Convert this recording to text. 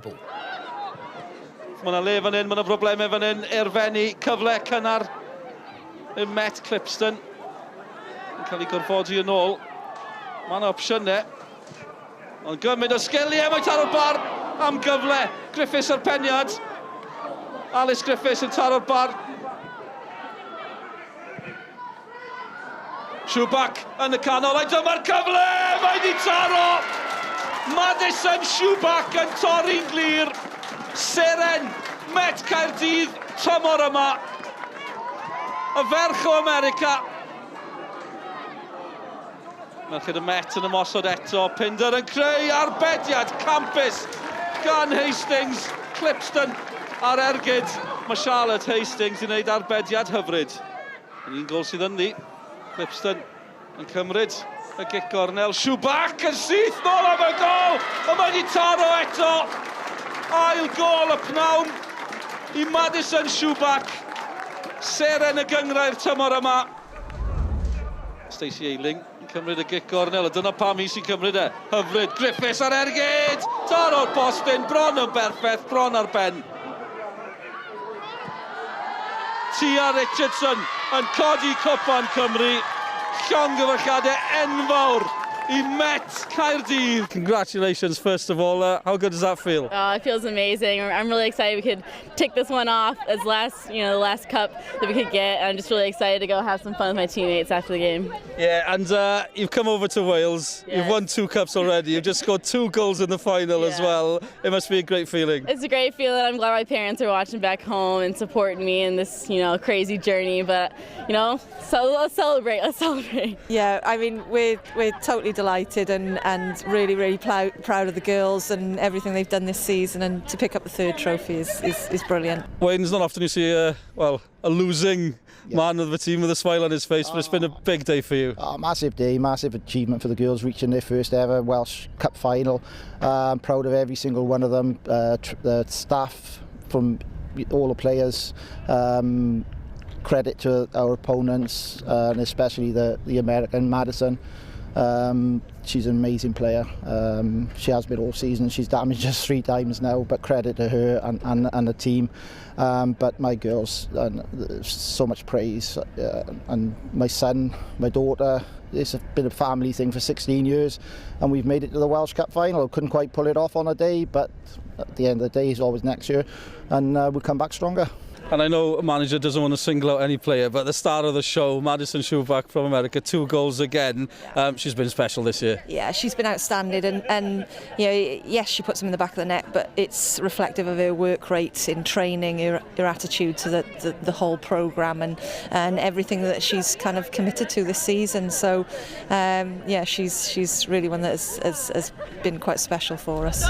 Mae yna le fan hyn, mae yna broblemau fan hyn i'r Fenni, cyfle cynnar y Met Clipston yn cael ei gorfodi yn ôl. Mae yna opsiynau, ond gymryd o sgiliau, mae taro'r bar am gyfle. Griffiths ar peniad, Alice Griffiths yn taro'r bar. Siwbac yn y canol, a dyma'r cyfle, mae wedi taro! Madison Siwbac yn torri'n glir. Seren Met Caerdydd tymor yma. Y ferch o America. Merched y Met yn ymosod eto. Pinder yn creu arbediad campus gan Hastings. Clipston ar ergyd. Mae Charlotte Hastings yn gwneud arbediad hyfryd. Un gol sydd yn ddi. Clipston yn cymryd y gic gornel. Siwbac yn syth nôl am y gol. A mae wedi taro eto. Ail gol y pnawn i Madison Siwbac. Seren y gyngrau'r tymor yma. Stacey Eiling yn cymryd y gic gornel, a dyna pam hi sy'n cymryd e. Hyfryd, Griffiths ar ergyd. Taro'r postyn, bron yn berffaith, bron ar ben. Tia Richardson yn codi Cwpan Cymru. Llongyfarchiadau enfawr i Met Caerdydd. Congratulations, first of all. How good does that feel? It feels amazing. I'm really excited we could tick this one off as the last cup that we could get. I'm just really excited to go have some fun with my teammates after the game. Yeah, and you've come over to Wales. Yes. You've won 2 cups already. You've just scored 2 goals in the final as well. It must be a great feeling. It's a great feeling. I'm glad my parents are watching back home and supporting me in this, crazy journey. But, so let's celebrate. Let's celebrate. Yeah, I mean, we're totally delighted and really, really proud of the girls and everything they've done this season, and to pick up the 3rd trophy is brilliant. Wayne, it's not often you see a losing man of the team with a smile on his face, but it's been a big day for you. Massive day, massive achievement for the girls, reaching their first ever Welsh Cup final. I'm proud of every single one of them, the staff, from all the players. Credit to our opponents, and especially the American Madison. She's an amazing player. She has been all season. She's damaged us 3 times now, but credit to her and the team. But my girls, so much praise. And my son, my daughter, it's been a family thing for 16 years, and we've made it to the Welsh Cup final. Couldn't quite pull it off on a day, but at the end of the day, it's always next year, and we'll come back stronger. And I know a manager doesn't want to single out any player, but at the start of the show, Madison Siwbac from America, 2 goals again. She's been special this year. Yeah, she's been outstanding, and yes, she puts them in the back of the net, but it's reflective of her work rate in training, her attitude to the whole programme, and everything that she's kind of committed to this season. So, yeah, she's really one that has been quite special for us.